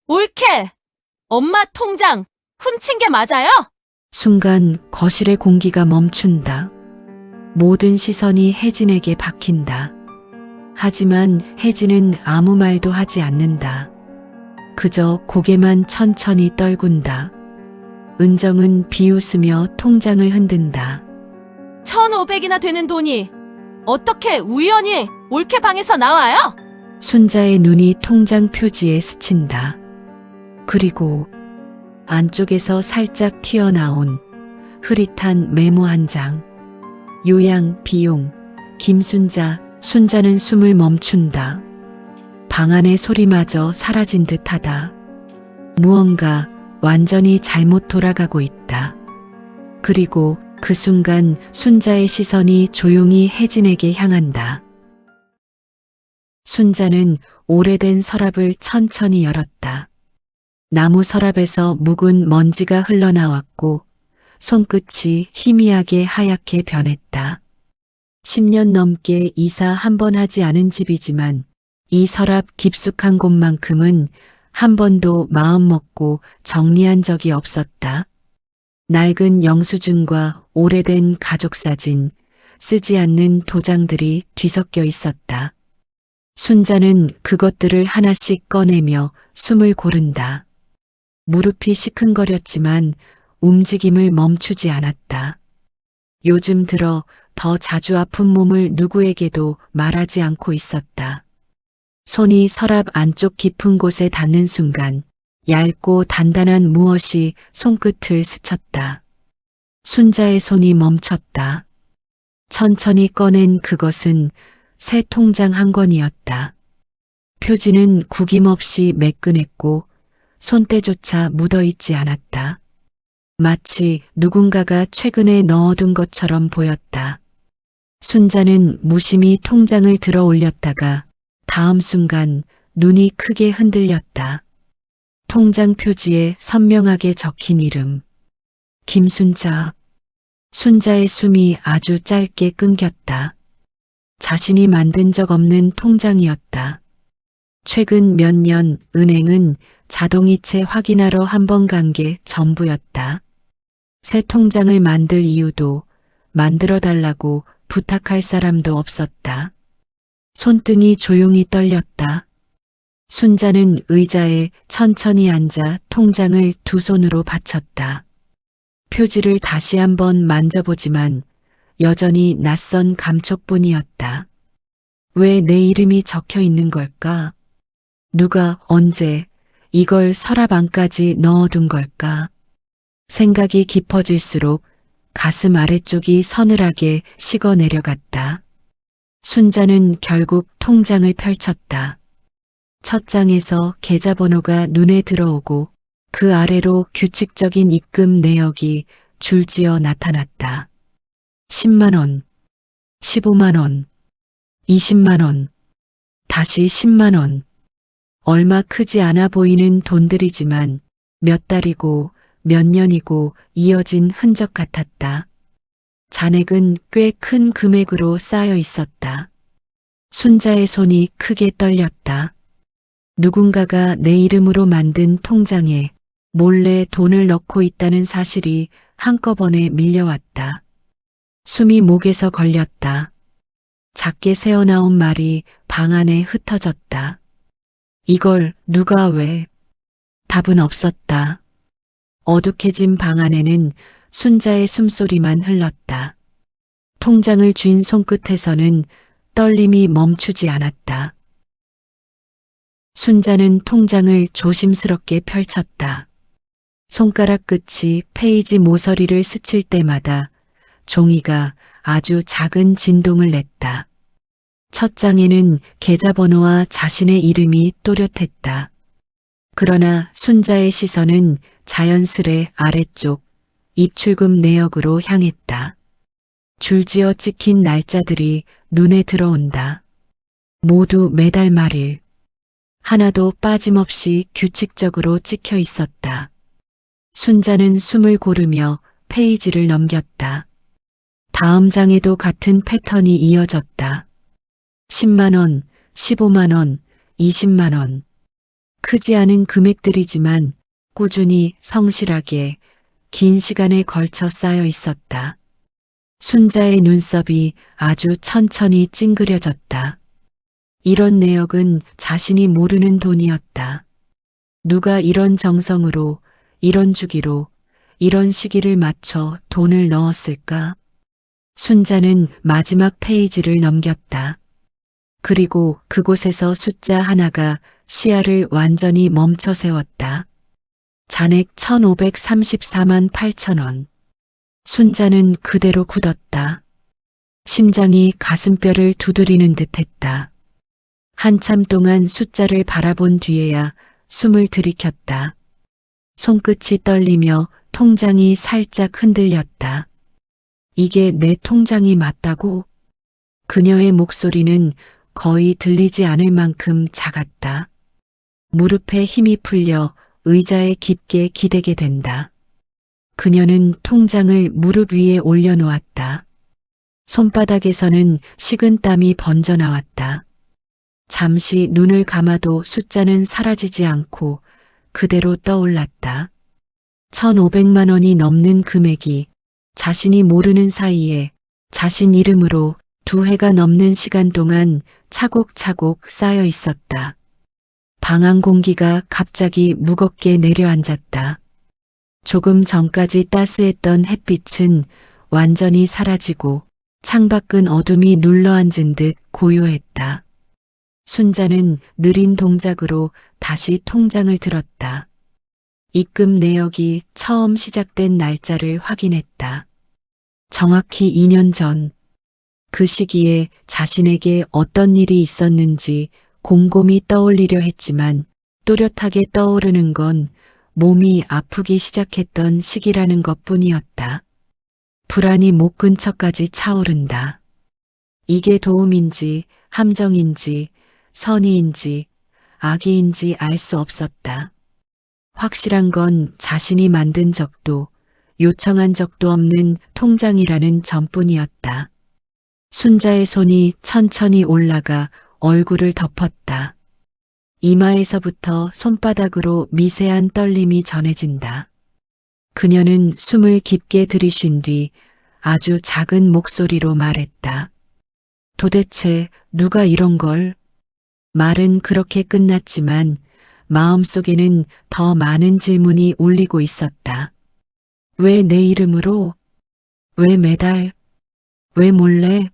올케! 엄마 통장 훔친 게 맞아요? 순간 거실의 공기가 멈춘다. 모든 시선이 혜진에게 박힌다. 하지만 혜진은 아무 말도 하지 않는다. 그저 고개만 천천히 떨군다. 은정은 비웃으며 통장을 흔든다. 1,500이나 되는 돈이 어떻게 우연히 올케 방에서 나와요? 순자의 눈이 통장 표지에 스친다. 그리고 안쪽에서 살짝 튀어나온 흐릿한 메모 한 장. 요양, 비용, 김순자. 순자는 숨을 멈춘다. 방 안의 소리마저 사라진 듯하다. 무언가 완전히 잘못 돌아가고 있다. 그리고 그 순간 순자의 시선이 조용히 혜진에게 향한다. 순자는 오래된 서랍을 천천히 열었다. 나무 서랍에서 묵은 먼지가 흘러나왔고 손끝이 희미하게 하얗게 변했다. 10년 넘게 이사 한 번 하지 않은 집이지만 이 서랍 깊숙한 곳만큼은 한 번도 마음 먹고 정리한 적이 없었다. 낡은 영수증과 오래된 가족사진, 쓰지 않는 도장들이 뒤섞여 있었다. 순자는 그것들을 하나씩 꺼내며 숨을 고른다. 무릎이 시큰거렸지만 움직임을 멈추지 않았다. 요즘 들어 더 자주 아픈 몸을 누구에게도 말하지 않고 있었다. 손이 서랍 안쪽 깊은 곳에 닿는 순간 얇고 단단한 무엇이 손끝을 스쳤다. 순자의 손이 멈췄다. 천천히 꺼낸 그것은 새 통장 한 권이었다. 표지는 구김없이 매끈했고 손때조차 묻어있지 않았다. 마치 누군가가 최근에 넣어둔 것처럼 보였다. 순자는 무심히 통장을 들어 올렸다가 다음 순간 눈이 크게 흔들렸다. 통장 표지에 선명하게 적힌 이름. 김순자. 순자의 숨이 아주 짧게 끊겼다. 자신이 만든 적 없는 통장이었다. 최근 몇 년 은행은 자동이체 확인하러 한 번 간 게 전부였다. 새 통장을 만들 이유도 만들어 달라고 부탁할 사람도 없었다. 손등이 조용히 떨렸다. 순자는 의자에 천천히 앉아 통장을 두 손으로 받쳤다. 표지를 다시 한번 만져보지만 여전히 낯선 감촉뿐이었다. 왜 내 이름이 적혀 있는 걸까? 누가 언제 이걸 서랍 안까지 넣어둔 걸까? 생각이 깊어질수록 가슴 아래쪽이 서늘하게 식어 내려갔다. 순자는 결국 통장을 펼쳤다. 첫 장에서 계좌번호가 눈에 들어오고 그 아래로 규칙적인 입금 내역이 줄지어 나타났다. 10만 원, 15만 원, 20만 원, 다시 10만 원. 얼마 크지 않아 보이는 돈들이지만 몇 달이고 몇 년이고 이어진 흔적 같았다. 잔액은 꽤 큰 금액으로 쌓여 있었다. 순자의 손이 크게 떨렸다. 누군가가 내 이름으로 만든 통장에 몰래 돈을 넣고 있다는 사실이 한꺼번에 밀려왔다. 숨이 목에서 걸렸다. 작게 새어나온 말이 방 안에 흩어졌다. 이걸 누가 왜? 답은 없었다. 어둑해진 방 안에는 순자의 숨소리만 흘렀다. 통장을 쥔 손끝에서는 떨림이 멈추지 않았다. 순자는 통장을 조심스럽게 펼쳤다. 손가락 끝이 페이지 모서리를 스칠 때마다 종이가 아주 작은 진동을 냈다. 첫 장에는 계좌번호와 자신의 이름이 또렷했다. 그러나 순자의 시선은 자연스레 아래쪽 입출금 내역으로 향했다. 줄지어 찍힌 날짜들이 눈에 들어온다. 모두 매달 말일. 하나도 빠짐없이 규칙적으로 찍혀 있었다. 순자는 숨을 고르며 페이지를 넘겼다. 다음 장에도 같은 패턴이 이어졌다. 10만 원, 15만 원, 20만 원. 크지 않은 금액들이지만 꾸준히 성실하게 긴 시간에 걸쳐 쌓여 있었다. 순자의 눈썹이 아주 천천히 찡그려졌다. 이런 내역은 자신이 모르는 돈이었다. 누가 이런 정성으로, 이런 주기로, 이런 시기를 맞춰 돈을 넣었을까? 순자는 마지막 페이지를 넘겼다. 그리고 그곳에서 숫자 하나가 시야를 완전히 멈춰 세웠다. 잔액 1,534만 8천 원. 순자는 그대로 굳었다. 심장이 가슴뼈를 두드리는 듯했다. 한참 동안 숫자를 바라본 뒤에야 숨을 들이켰다. 손끝이 떨리며 통장이 살짝 흔들렸다. 이게 내 통장이 맞다고? 그녀의 목소리는 거의 들리지 않을 만큼 작았다. 무릎에 힘이 풀려 의자에 깊게 기대게 된다. 그녀는 통장을 무릎 위에 올려놓았다. 손바닥에서는 식은땀이 번져 나왔다. 잠시 눈을 감아도 숫자는 사라지지 않고 그대로 떠올랐다. 1,500만 원이 넘는 금액이 자신이 모르는 사이에 자신 이름으로 2해가 넘는 시간 동안 차곡차곡 쌓여 있었다. 방 안 공기가 갑자기 무겁게 내려앉았다. 조금 전까지 따스했던 햇빛은 완전히 사라지고 창밖은 어둠이 눌러앉은 듯 고요했다. 순자는 느린 동작으로 다시 통장을 들었다. 입금 내역이 처음 시작된 날짜를 확인했다. 정확히 2년 전, 그 시기에 자신에게 어떤 일이 있었는지 곰곰이 떠올리려 했지만 또렷하게 떠오르는 건 몸이 아프기 시작했던 시기라는 것뿐이었다. 불안이 목 근처까지 차오른다. 이게 도움인지 함정인지 선의인지 악의인지 알 수 없었다. 확실한 건 자신이 만든 적도 요청한 적도 없는 통장이라는 점뿐이었다. 순자의 손이 천천히 올라가 얼굴을 덮었다. 이마에서부터 손바닥으로 미세한 떨림이 전해진다. 그녀는 숨을 깊게 들이쉰 뒤 아주 작은 목소리로 말했다. 도대체 누가 이런 걸? 말은 그렇게 끝났지만 마음속에는 더 많은 질문이 울리고 있었다. 왜 내 이름으로? 왜 매달? 왜 몰래?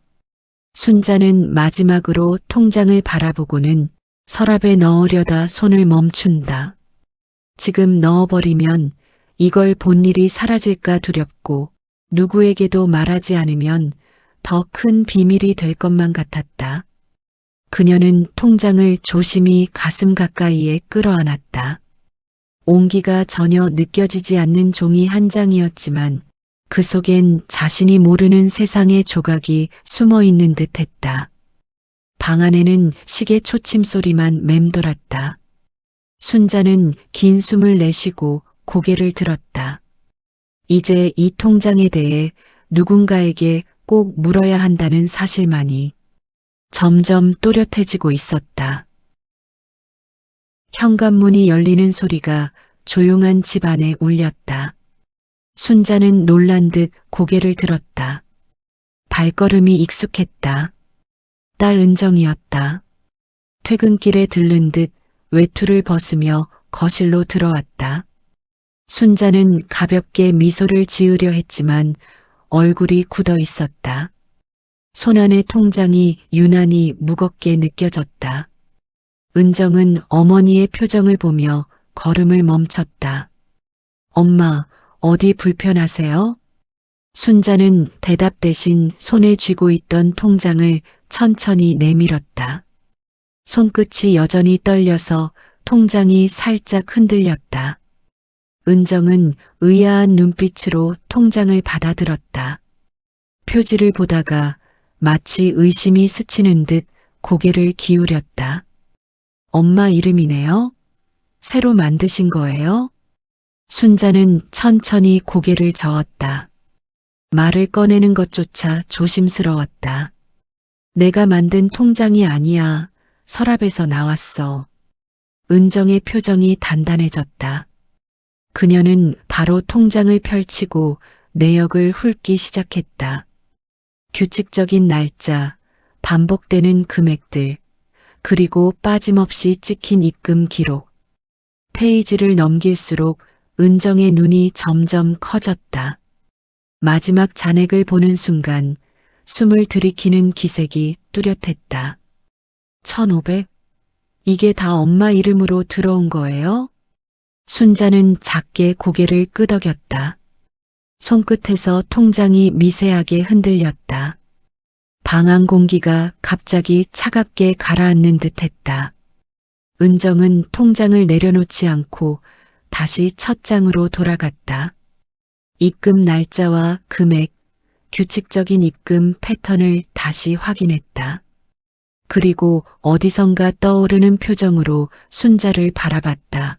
순자는 마지막으로 통장을 바라보고는 서랍에 넣으려다 손을 멈춘다. 지금 넣어버리면 이걸 본 일이 사라질까 두렵고 누구에게도 말하지 않으면 더 큰 비밀이 될 것만 같았다. 그녀는 통장을 조심히 가슴 가까이에 끌어안았다. 온기가 전혀 느껴지지 않는 종이 한 장이었지만 그 속엔 자신이 모르는 세상의 조각이 숨어 있는 듯했다. 방 안에는 시계 초침 소리만 맴돌았다. 순자는 긴 숨을 내쉬고 고개를 들었다. 이제 이 통장에 대해 누군가에게 꼭 물어야 한다는 사실만이 점점 또렷해지고 있었다. 현관문이 열리는 소리가 조용한 집 안에 울렸다. 순자는 놀란 듯 고개를 들었다. 발걸음이 익숙했다. 딸 은정이었다. 퇴근길에 들른 듯 외투를 벗으며 거실로 들어왔다. 순자는 가볍게 미소를 지으려 했지만 얼굴이 굳어 있었다. 손안의 통장이 유난히 무겁게 느껴졌다. 은정은 어머니의 표정을 보며 걸음을 멈췄다. 엄마, 어디 불편하세요? 순자는 대답 대신 손에 쥐고 있던 통장을 천천히 내밀었다. 손끝이 여전히 떨려서 통장이 살짝 흔들렸다. 은정은 의아한 눈빛으로 통장을 받아들었다. 표지를 보다가 마치 의심이 스치는 듯 고개를 기울였다. 엄마 이름이네요? 새로 만드신 거예요? 순자는 천천히 고개를 저었다. 말을 꺼내는 것조차 조심스러웠다. 내가 만든 통장이 아니야. 서랍에서 나왔어. 은정의 표정이 단단해졌다. 그녀는 바로 통장을 펼치고 내역을 훑기 시작했다. 규칙적인 날짜, 반복되는 금액들, 그리고 빠짐없이 찍힌 입금 기록. 페이지를 넘길수록 은정의 눈이 점점 커졌다. 마지막 잔액을 보는 순간 숨을 들이키는 기색이 뚜렷했다. 1,500? 이게 다 엄마 이름으로 들어온 거예요? 순자는 작게 고개를 끄덕였다. 손끝에서 통장이 미세하게 흔들렸다. 방 안 공기가 갑자기 차갑게 가라앉는 듯했다. 은정은 통장을 내려놓지 않고 다시 첫 장으로 돌아갔다. 입금 날짜와 금액, 규칙적인 입금 패턴을 다시 확인했다. 그리고 어디선가 떠오르는 표정으로 순자를 바라봤다.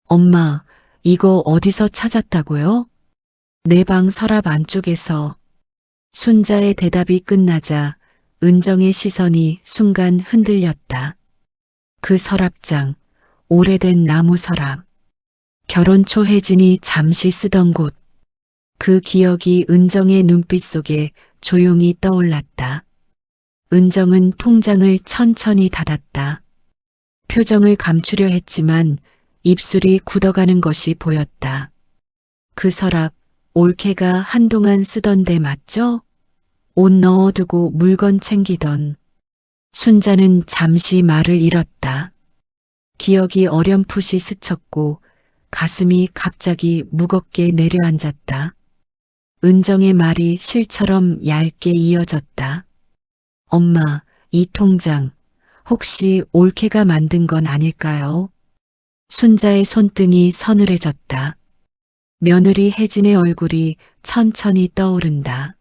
엄마, 이거 어디서 찾았다고요? 내 방 서랍 안쪽에서. 순자의 대답이 끝나자 은정의 시선이 순간 흔들렸다. 그 서랍장, 오래된 나무 서랍. 결혼 초 혜진이 잠시 쓰던 곳. 그 기억이 은정의 눈빛 속에 조용히 떠올랐다. 은정은 통장을 천천히 닫았다. 표정을 감추려 했지만 입술이 굳어가는 것이 보였다. 그 서랍, 올케가 한동안 쓰던 데 맞죠? 옷 넣어두고 물건 챙기던. 순자는 잠시 말을 잃었다. 기억이 어렴풋이 스쳤고 가슴이 갑자기 무겁게 내려앉았다. 은정의 말이 실처럼 얇게 이어졌다. 엄마, 이 통장 혹시 올케가 만든 건 아닐까요? 순자의 손등이 서늘해졌다. 며느리 혜진의 얼굴이 천천히 떠오른다.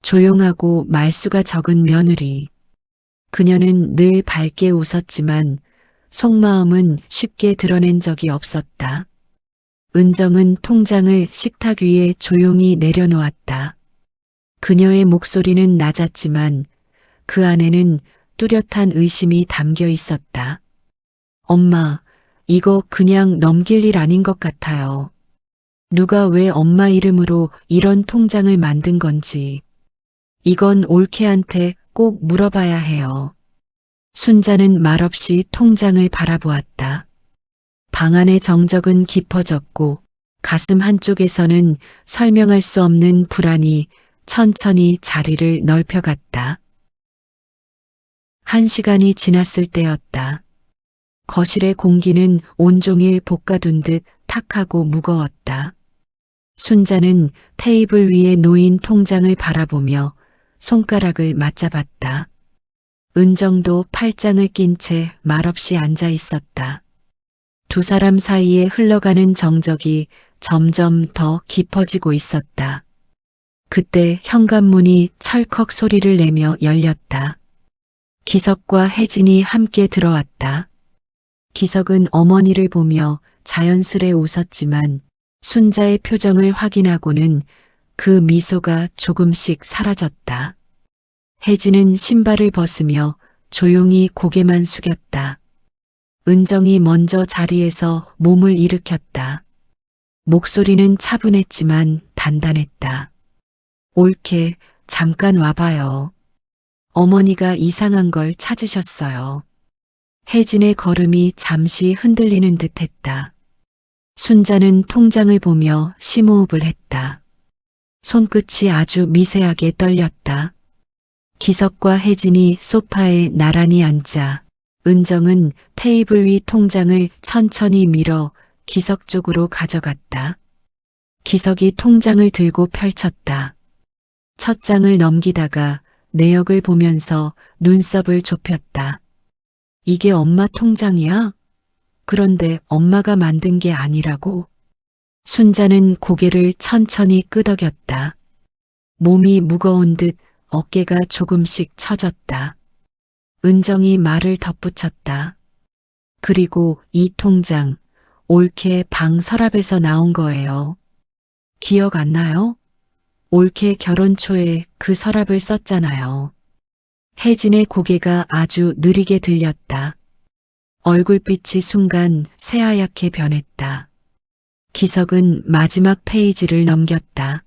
조용하고 말수가 적은 며느리. 그녀는 늘 밝게 웃었지만 속마음은 쉽게 드러낸 적이 없었다. 은정은 통장을 식탁 위에 조용히 내려놓았다. 그녀의 목소리는 낮았지만 그 안에는 뚜렷한 의심이 담겨 있었다. 엄마, 이거 그냥 넘길 일 아닌 것 같아요. 누가 왜 엄마 이름으로 이런 통장을 만든 건지. 이건 올케한테 꼭 물어봐야 해요. 순자는 말없이 통장을 바라보았다. 방 안의 정적은 깊어졌고 가슴 한쪽에서는 설명할 수 없는 불안이 천천히 자리를 넓혀갔다. 1시간이 지났을 때였다. 거실의 공기는 온종일 볶아둔 듯 탁하고 무거웠다. 순자는 테이블 위에 놓인 통장을 바라보며 손가락을 맞잡았다. 은정도 팔짱을 낀 채 말없이 앉아 있었다. 두 사람 사이에 흘러가는 정적이 점점 더 깊어지고 있었다. 그때 현관문이 철컥 소리를 내며 열렸다. 기석과 혜진이 함께 들어왔다. 기석은 어머니를 보며 자연스레 웃었지만 순자의 표정을 확인하고는 그 미소가 조금씩 사라졌다. 혜진은 신발을 벗으며 조용히 고개만 숙였다. 은정이 먼저 자리에서 몸을 일으켰다. 목소리는 차분했지만 단단했다. 올케, 잠깐 와봐요. 어머니가 이상한 걸 찾으셨어요. 혜진의 걸음이 잠시 흔들리는 듯했다. 순자는 통장을 보며 심호흡을 했다. 손끝이 아주 미세하게 떨렸다. 기석과 혜진이 소파에 나란히 앉아 은정은 테이블 위 통장을 천천히 밀어 기석 쪽으로 가져갔다. 기석이 통장을 들고 펼쳤다. 첫 장을 넘기다가 내역을 보면서 눈썹을 좁혔다. 이게 엄마 통장이야? 그런데 엄마가 만든 게 아니라고? 순자는 고개를 천천히 끄덕였다. 몸이 무거운 듯 어깨가 조금씩 처졌다. 은정이 말을 덧붙였다. 그리고 이 통장, 올케 방 서랍에서 나온 거예요. 기억 안 나요? 올케 결혼 초에 그 서랍을 썼잖아요. 혜진의 고개가 아주 느리게 들렸다. 얼굴빛이 순간 새하얗게 변했다. 기석은 마지막 페이지를 넘겼다.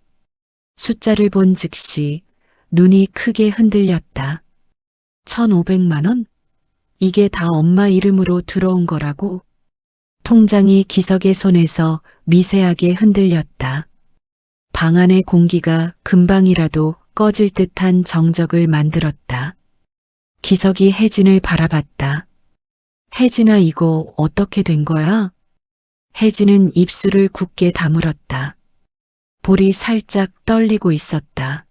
숫자를 본 즉시 눈이 크게 흔들렸다. 1,500만 원? 이게 다 엄마 이름으로 들어온 거라고? 통장이 기석의 손에서 미세하게 흔들렸다. 방 안의 공기가 금방이라도 꺼질 듯한 정적을 만들었다. 기석이 혜진을 바라봤다. 혜진아, 이거 어떻게 된 거야? 혜진은 입술을 굳게 다물었다. 볼이 살짝 떨리고 있었다.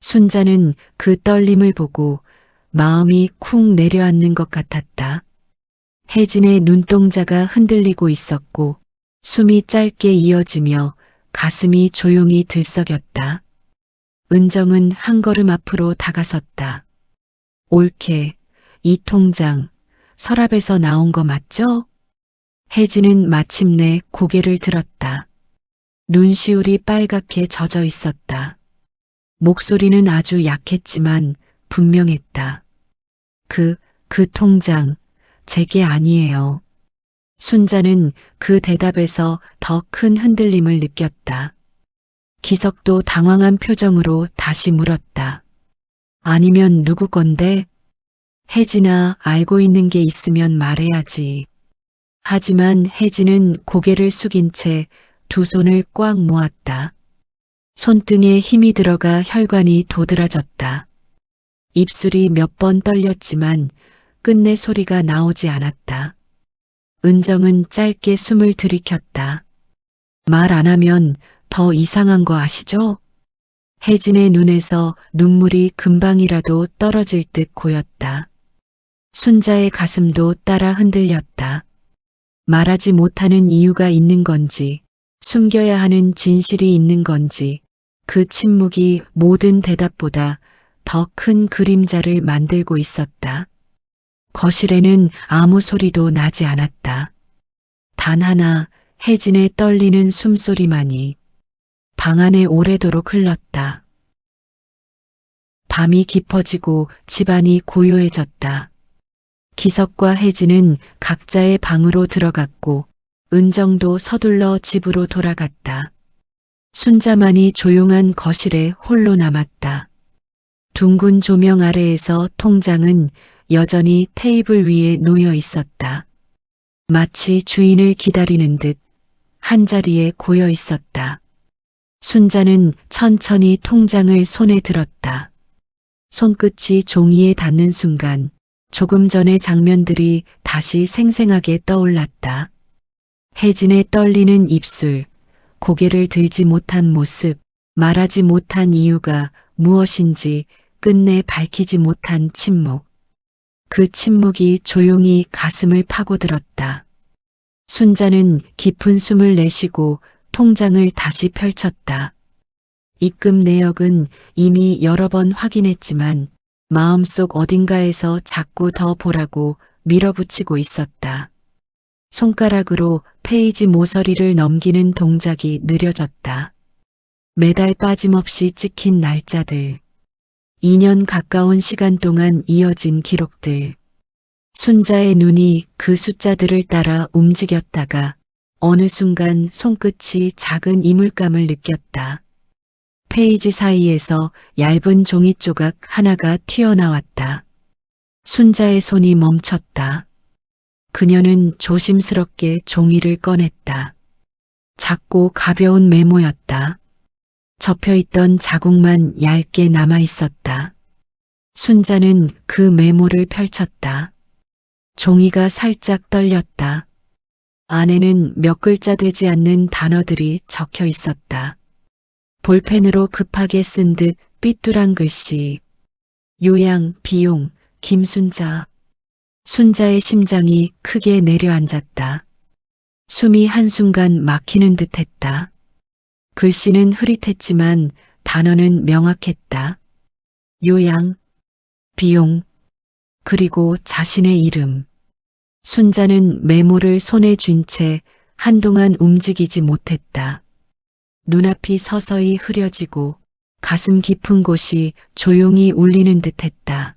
순자는 그 떨림을 보고 마음이 쿵 내려앉는 것 같았다. 혜진의 눈동자가 흔들리고 있었고 숨이 짧게 이어지며 가슴이 조용히 들썩였다. 은정은 한 걸음 앞으로 다가섰다. 옳게, 이 통장 서랍에서 나온 거 맞죠? 혜진은 마침내 고개를 들었다. 눈시울이 빨갛게 젖어 있었다. 목소리는 아주 약했지만 분명했다. 그 통장 제게 아니에요. 순자는 그 대답에서 더 큰 흔들림을 느꼈다. 기석도 당황한 표정으로 다시 물었다. 아니면 누구 건데? 혜진아, 알고 있는 게 있으면 말해야지. 하지만 혜진은 고개를 숙인 채 두 손을 꽉 모았다. 손등에 힘이 들어가 혈관이 도드라졌다. 입술이 몇 번 떨렸지만 끝내 소리가 나오지 않았다. 은정은 짧게 숨을 들이켰다. 말 안 하면 더 이상한 거 아시죠? 혜진의 눈에서 눈물이 금방이라도 떨어질 듯 고였다. 순자의 가슴도 따라 흔들렸다. 말하지 못하는 이유가 있는 건지, 숨겨야 하는 진실이 있는 건지, 그 침묵이 모든 대답보다 더 큰 그림자를 만들고 있었다. 거실에는 아무 소리도 나지 않았다. 단 하나 혜진의 떨리는 숨소리만이 방 안에 오래도록 흘렀다. 밤이 깊어지고 집안이 고요해졌다. 기석과 혜진은 각자의 방으로 들어갔고 은정도 서둘러 집으로 돌아갔다. 순자만이 조용한 거실에 홀로 남았다. 둥근 조명 아래에서 통장은 여전히 테이블 위에 놓여 있었다. 마치 주인을 기다리는 듯 한자리에 고여 있었다. 순자는 천천히 통장을 손에 들었다. 손끝이 종이에 닿는 순간 조금 전의 장면들이 다시 생생하게 떠올랐다. 혜진의 떨리는 입술, 고개를 들지 못한 모습, 말하지 못한 이유가 무엇인지 끝내 밝히지 못한 침묵. 그 침묵이 조용히 가슴을 파고들었다. 순자는 깊은 숨을 내쉬고 통장을 다시 펼쳤다. 입금 내역은 이미 여러 번 확인했지만 마음속 어딘가에서 자꾸 더 보라고 밀어붙이고 있었다. 손가락으로 페이지 모서리를 넘기는 동작이 느려졌다. 매달 빠짐없이 찍힌 날짜들. 2년 가까운 시간 동안 이어진 기록들. 순자의 눈이 그 숫자들을 따라 움직였다가 어느 순간 손끝이 작은 이물감을 느꼈다. 페이지 사이에서 얇은 종이 조각 하나가 튀어나왔다. 순자의 손이 멈췄다. 그녀는 조심스럽게 종이를 꺼냈다. 작고 가벼운 메모였다. 접혀있던 자국만 얇게 남아있었다. 순자는 그 메모를 펼쳤다. 종이가 살짝 떨렸다. 안에는 몇 글자 되지 않는 단어들이 적혀 있었다. 볼펜으로 급하게 쓴 듯 삐뚤한 글씨. 요양, 비용, 김순자. 순자의 심장이 크게 내려앉았다. 숨이 한순간 막히는 듯 했다. 글씨는 흐릿했지만 단어는 명확했다. 요양, 비용, 그리고 자신의 이름. 순자는 메모를 손에 쥔 채 한동안 움직이지 못했다. 눈앞이 서서히 흐려지고 가슴 깊은 곳이 조용히 울리는 듯했다.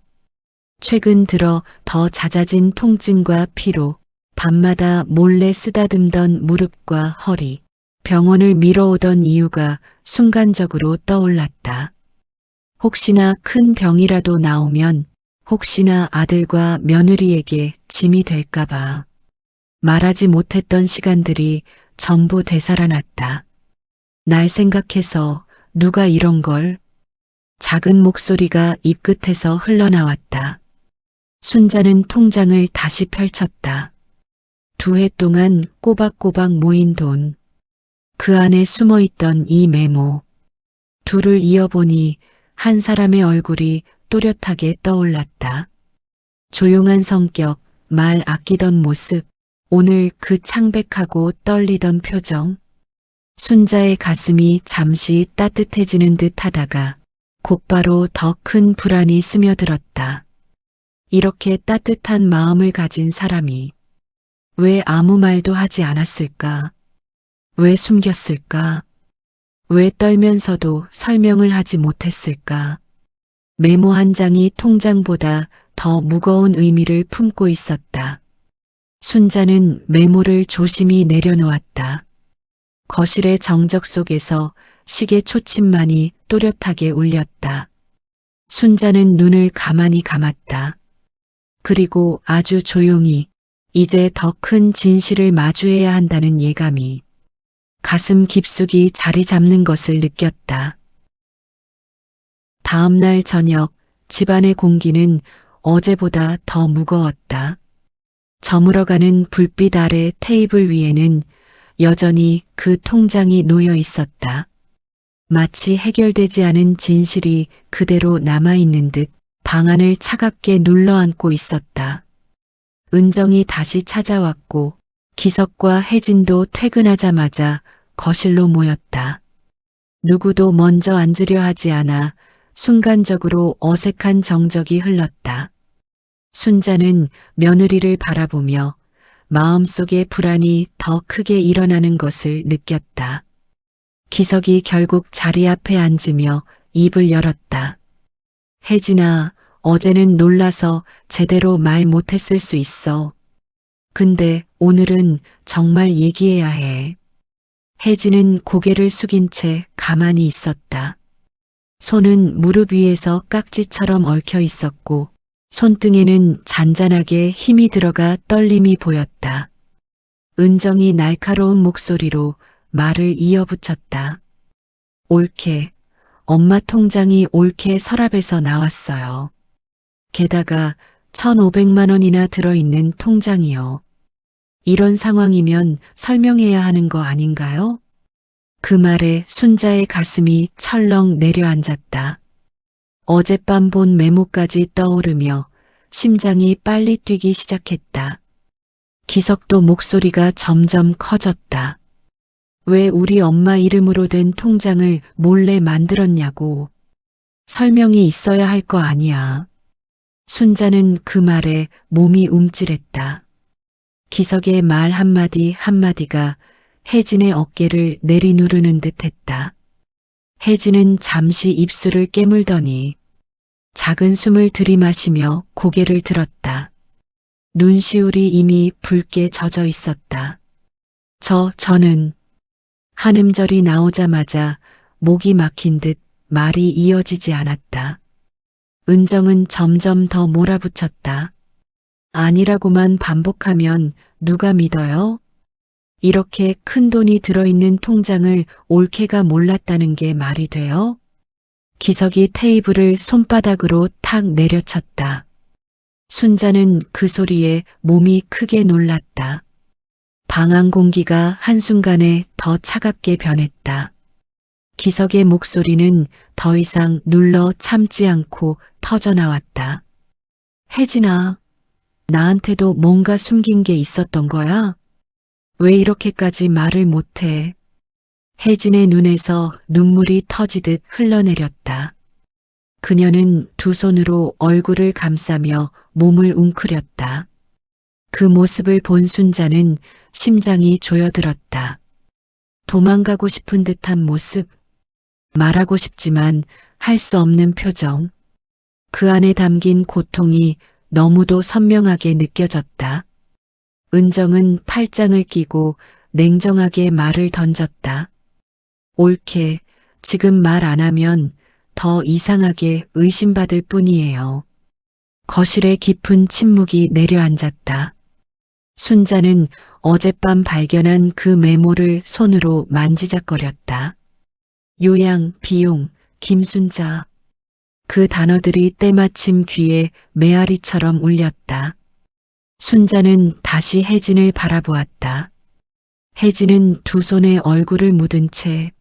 최근 들어 더 잦아진 통증과 피로, 밤마다 몰래 쓰다듬던 무릎과 허리, 병원을 미뤄오던 이유가 순간적으로 떠올랐다. 혹시나 큰 병이라도 나오면, 혹시나 아들과 며느리에게 짐이 될까봐. 말하지 못했던 시간들이 전부 되살아났다. 날 생각해서 누가 이런 걸? 작은 목소리가 입끝에서 흘러나왔다. 순자는 통장을 다시 펼쳤다. 2해 동안 꼬박꼬박 모인 돈. 그 안에 숨어있던 이 메모. 둘을 이어보니 한 사람의 얼굴이 또렷하게 떠올랐다. 조용한 성격, 말 아끼던 모습, 오늘 그 창백하고 떨리던 표정. 순자의 가슴이 잠시 따뜻해지는 듯 하다가 곧바로 더 큰 불안이 스며들었다. 이렇게 따뜻한 마음을 가진 사람이 왜 아무 말도 하지 않았을까? 왜 숨겼을까? 왜 떨면서도 설명을 하지 못했을까? 메모 한 장이 통장보다 더 무거운 의미를 품고 있었다. 순자는 메모를 조심히 내려놓았다. 거실의 정적 속에서 시계 초침만이 또렷하게 울렸다. 순자는 눈을 가만히 감았다. 그리고 아주 조용히 이제 더 큰 진실을 마주해야 한다는 예감이 가슴 깊숙이 자리 잡는 것을 느꼈다. 다음 날 저녁 집안의 공기는 어제보다 더 무거웠다. 저물어가는 불빛 아래 테이블 위에는 여전히 그 통장이 놓여 있었다. 마치 해결되지 않은 진실이 그대로 남아있는 듯 방안을 차갑게 눌러안고 있었다. 은정이 다시 찾아왔고 기석과 혜진도 퇴근하자마자 거실로 모였다. 누구도 먼저 앉으려 하지 않아 순간적으로 어색한 정적이 흘렀다. 순자는 며느리를 바라보며 마음속의 불안이 더 크게 일어나는 것을 느꼈다. 기석이 결국 자리 앞에 앉으며 입을 열었다. 혜진아, 어제는 놀라서 제대로 말 못했을 수 있어. 근데 오늘은 정말 얘기해야 해. 혜진은 고개를 숙인 채 가만히 있었다. 손은 무릎 위에서 깍지처럼 얽혀 있었고 손등에는 잔잔하게 힘이 들어가 떨림이 보였다. 은정이 날카로운 목소리로 말을 이어붙였다. 옳게, 엄마 통장이 옳게 서랍에서 나왔어요. 게다가 1,500만 원이나 들어있는 통장이요. 이런 상황이면 설명해야 하는 거 아닌가요? 그 말에 순자의 가슴이 철렁 내려앉았다. 어젯밤 본 메모까지 떠오르며 심장이 빨리 뛰기 시작했다. 기석도 목소리가 점점 커졌다. 왜 우리 엄마 이름으로 된 통장을 몰래 만들었냐고. 설명이 있어야 할 거 아니야. 순자는 그 말에 몸이 움찔했다. 기석의 말 한마디 한마디가 혜진의 어깨를 내리누르는 듯 했다. 혜진은 잠시 입술을 깨물더니 작은 숨을 들이마시며 고개를 들었다. 눈시울이 이미 붉게 젖어 있었다. 저는 한 음절이 나오자마자 목이 막힌 듯 말이 이어지지 않았다. 은정은 점점 더 몰아붙였다. 아니라고만 반복하면 누가 믿어요? 이렇게 큰 돈이 들어있는 통장을 올케가 몰랐다는 게 말이 돼요? 기석이 테이블을 손바닥으로 탁 내려쳤다. 순자는 그 소리에 몸이 크게 놀랐다. 방안 공기가 한순간에 더 차갑게 변했다. 기석의 목소리는 더 이상 눌러 참지 않고 터져나왔다. 혜진아, 나한테도 뭔가 숨긴 게 있었던 거야? 왜 이렇게까지 말을 못해? 혜진의 눈에서 눈물이 터지듯 흘러내렸다. 그녀는 두 손으로 얼굴을 감싸며 몸을 웅크렸다. 그 모습을 본 순자는 심장이 조여들었다. 도망가고 싶은 듯한 모습, 말하고 싶지만 할 수 없는 표정. 그 안에 담긴 고통이 너무도 선명하게 느껴졌다. 은정은 팔짱을 끼고 냉정하게 말을 던졌다. 옳게, 지금 말 안 하면 더 이상하게 의심받을 뿐이에요. 거실에 깊은 침묵이 내려앉았다. 순자는 어젯밤 발견한 그 메모를 손으로 만지작거렸다. 요양, 비용, 김순자. 그 단어들이 때마침 귀에 메아리처럼 울렸다. 순자는 다시 혜진을 바라보았다. 혜진은 두 손에 얼굴을 묻은 채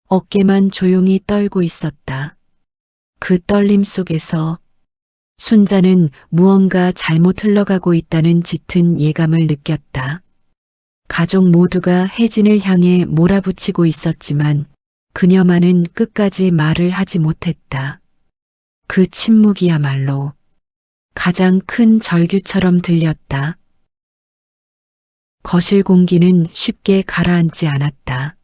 어깨만 조용히 떨고 있었다. 그 떨림 속에서 순자는 무언가 잘못 흘러가고 있다는 짙은 예감을 느꼈다. 가족 모두가 혜진을 향해 몰아붙이고 있었지만 그녀만은 끝까지 말을 하지 못했다. 그 침묵이야말로 가장 큰 절규처럼 들렸다. 거실 공기는 쉽게 가라앉지 않았다.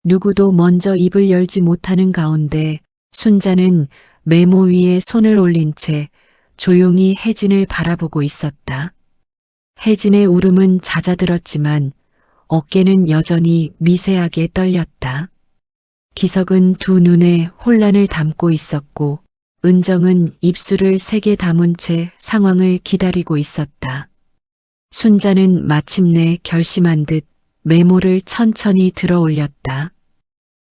누구도 먼저 입을 열지 못하는 가운데 순자는 메모 위에 손을 올린 채 조용히 혜진을 바라보고 있었다. 혜진의 울음은 잦아들었지만 어깨는 여전히 미세하게 떨렸다. 기석은 두 눈에 혼란을 담고 있었고 은정은 입술을 세게 다문 채 상황을 기다리고 있었다. 순자는 마침내 결심한 듯 메모를 천천히 들어 올렸다.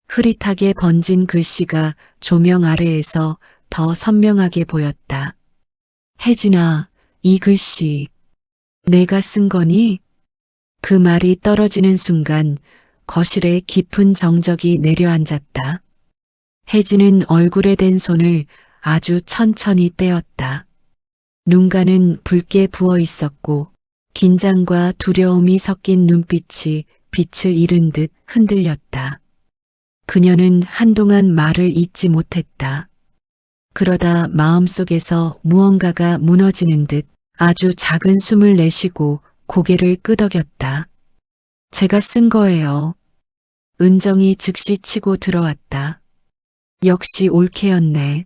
흐릿하게 번진 글씨가 조명 아래에서 더 선명하게 보였다. 혜진아, 이 글씨 내가 쓴 거니? 그 말이 떨어지는 순간 거실에 깊은 정적이 내려앉았다. 혜진은 얼굴에 댄 손을 아주 천천히 떼었다. 눈가는 붉게 부어 있었고 긴장과 두려움이 섞인 눈빛이 빛을 잃은 듯 흔들렸다. 그녀는 한동안 말을 잇지 못했다. 그러다 마음속에서 무언가가 무너지는 듯 아주 작은 숨을 내쉬고 고개를 끄덕였다. 제가 쓴 거예요. 은정이 즉시 치고 들어왔다. 역시 올케였네.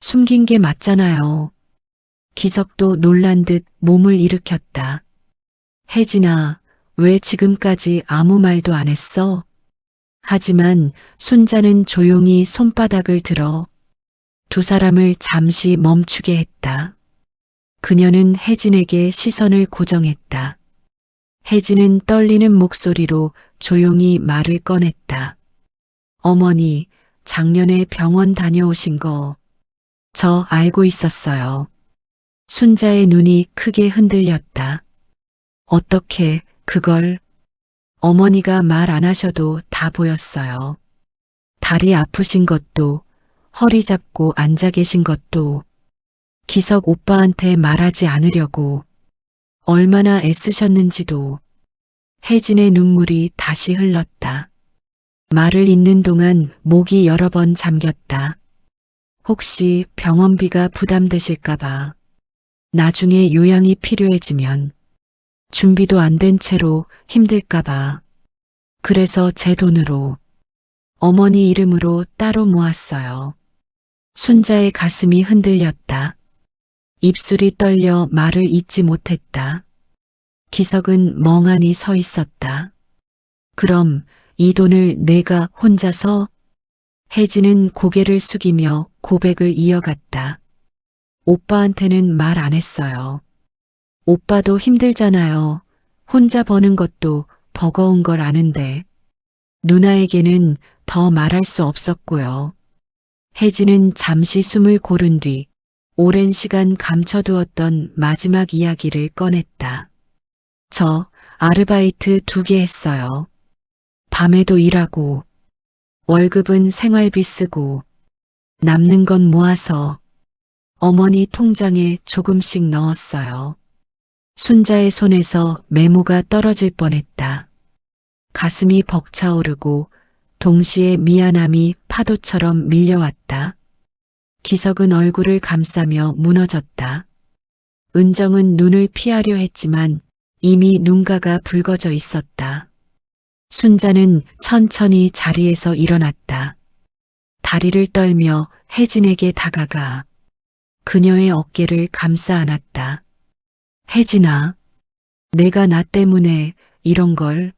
숨긴 게 맞잖아요. 기석도 놀란 듯 몸을 일으켰다. 혜진아, 왜 지금까지 아무 말도 안 했어? 하지만 순자는 조용히 손바닥을 들어 두 사람을 잠시 멈추게 했다. 그녀는 혜진에게 시선을 고정했다. 혜진은 떨리는 목소리로 조용히 말을 꺼냈다. 어머니, 작년에 병원 다녀오신 거 저 알고 있었어요. 순자의 눈이 크게 흔들렸다. 어떻게 그걸? 어머니가 말 안 하셔도 다 보였어요. 다리 아프신 것도, 허리 잡고 앉아 계신 것도, 기석 오빠한테 말하지 않으려고 얼마나 애쓰셨는지도. 혜진의 눈물이 다시 흘렀다. 말을 잇는 동안 목이 여러 번 잠겼다. 혹시 병원비가 부담되실까봐. 나중에 요양이 필요해지면 준비도 안 된 채로 힘들까봐. 그래서 제 돈으로 어머니 이름으로 따로 모았어요. 순자의 가슴이 흔들렸다. 입술이 떨려 말을 잇지 못했다. 기석은 멍하니 서 있었다. 그럼 이 돈을 내가 혼자서? 혜진은 고개를 숙이며 고백을 이어갔다. 오빠한테는 말 안 했어요. 오빠도 힘들잖아요. 혼자 버는 것도 버거운 걸 아는데. 누나에게는 더 말할 수 없었고요. 혜진은 잠시 숨을 고른 뒤 오랜 시간 감춰두었던 마지막 이야기를 꺼냈다. 저 아르바이트 2개 했어요. 밤에도 일하고 월급은 생활비 쓰고 남는 건 모아서 어머니 통장에 조금씩 넣었어요. 순자의 손에서 메모가 떨어질 뻔했다. 가슴이 벅차오르고 동시에 미안함이 파도처럼 밀려왔다. 기석은 얼굴을 감싸며 무너졌다. 은정은 눈을 피하려 했지만 이미 눈가가 붉어져 있었다. 순자는 천천히 자리에서 일어났다. 다리를 떨며 혜진에게 다가가 그녀의 어깨를 감싸 안았다. 혜진아, 내가 나 때문에 이런 걸.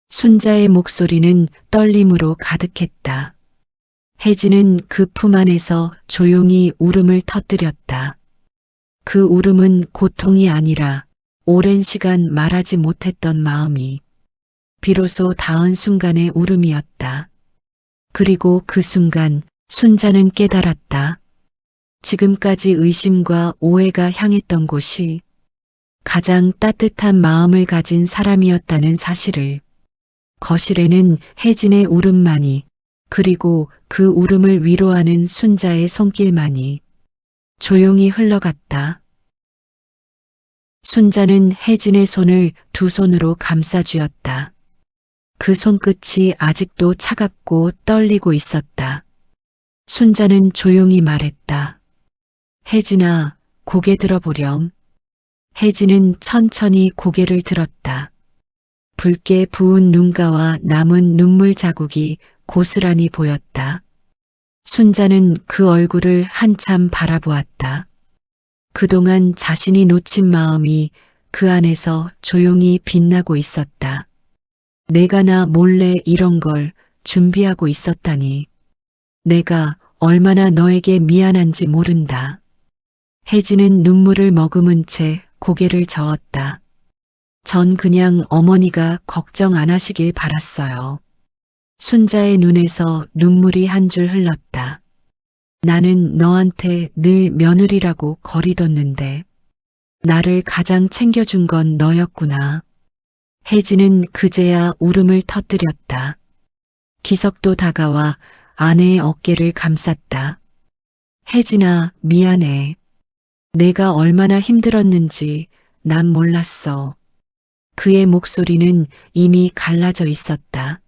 순자의 목소리는 떨림으로 가득했다. 혜진은 그 품 안에서 조용히 울음을 터뜨렸다. 그 울음은 고통이 아니라 오랜 시간 말하지 못했던 마음이 비로소 닿은 순간의 울음이었다. 그리고 그 순간 순자는 깨달았다. 지금까지 의심과 오해가 향했던 곳이 가장 따뜻한 마음을 가진 사람이었다는 사실을. 거실에는 혜진의 울음만이, 그리고 그 울음을 위로하는 순자의 손길만이 조용히 흘러갔다. 순자는 혜진의 손을 두 손으로 감싸쥐었다. 그 손끝이 아직도 차갑고 떨리고 있었다. 순자는 조용히 말했다. 혜진아, 고개 들어보렴. 혜진은 천천히 고개를 들었다. 붉게 부은 눈가와 남은 눈물 자국이 고스란히 보였다. 순자는 그 얼굴을 한참 바라보았다. 그동안 자신이 놓친 마음이 그 안에서 조용히 빛나고 있었다. 내가 나 몰래 이런 걸 준비하고 있었다니. 내가 얼마나 너에게 미안한지 모른다. 혜진은 눈물을 머금은 채 고개를 저었다. 전 그냥 어머니가 걱정 안 하시길 바랐어요. 순자의 눈에서 눈물이 한 줄 흘렀다. 나는 너한테 늘 며느리라고 거리뒀는데 나를 가장 챙겨준 건 너였구나. 혜진은 그제야 울음을 터뜨렸다. 기석도 다가와 아내의 어깨를 감쌌다. 혜진아, 미안해. 내가 얼마나 힘들었는지 난 몰랐어. 그의 목소리는 이미 갈라져 있었다.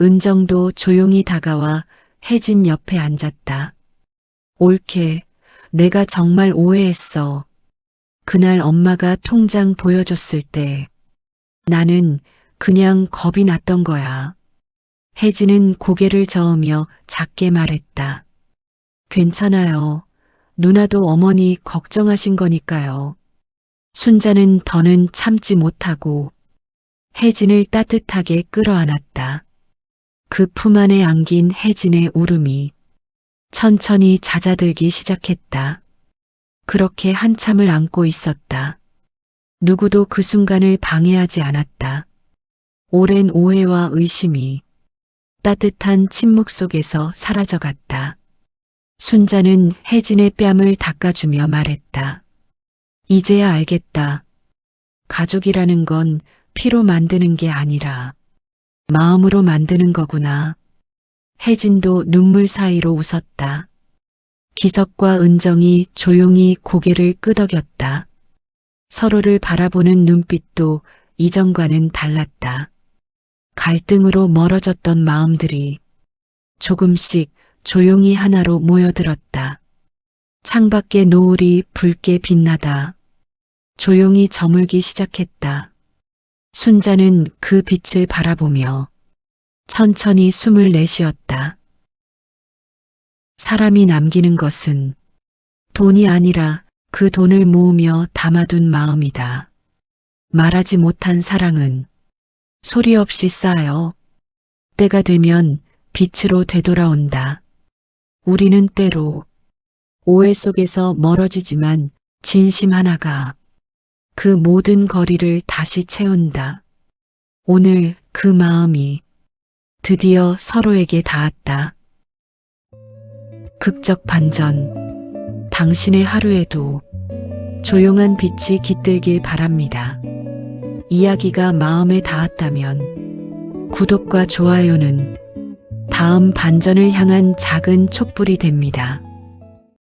은정도 조용히 다가와 혜진 옆에 앉았다. 옳게, 내가 정말 오해했어. 그날 엄마가 통장 보여줬을 때 나는 그냥 겁이 났던 거야. 혜진은 고개를 저으며 작게 말했다. 괜찮아요. 누나도 어머니 걱정하신 거니까요. 순자는 더는 참지 못하고 혜진을 따뜻하게 끌어안았다. 그 품 안에 안긴 혜진의 울음이 천천히 잦아들기 시작했다. 그렇게 한참을 안고 있었다. 누구도 그 순간을 방해하지 않았다. 오랜 오해와 의심이 따뜻한 침묵 속에서 사라져갔다. 순자는 혜진의 뺨을 닦아주며 말했다. 이제야 알겠다. 가족이라는 건 피로 만드는 게 아니라 마음으로 만드는 거구나. 혜진도 눈물 사이로 웃었다. 기석과 은정이 조용히 고개를 끄덕였다. 서로를 바라보는 눈빛도 이전과는 달랐다. 갈등으로 멀어졌던 마음들이 조금씩 조용히 하나로 모여들었다. 창밖의 노을이 붉게 빛나다 조용히 저물기 시작했다. 순자는 그 빛을 바라보며 천천히 숨을 내쉬었다. 사람이 남기는 것은 돈이 아니라 그 돈을 모으며 담아둔 마음이다. 말하지 못한 사랑은 소리 없이 쌓여 때가 되면 빛으로 되돌아온다. 우리는 때로 오해 속에서 멀어지지만 진심 하나가 그 모든 거리를 다시 채운다. 오늘 그 마음이 드디어 서로에게 닿았다. 극적 반전. 당신의 하루에도 조용한 빛이 깃들길 바랍니다. 이야기가 마음에 닿았다면 구독과 좋아요는 다음 반전을 향한 작은 촛불이 됩니다.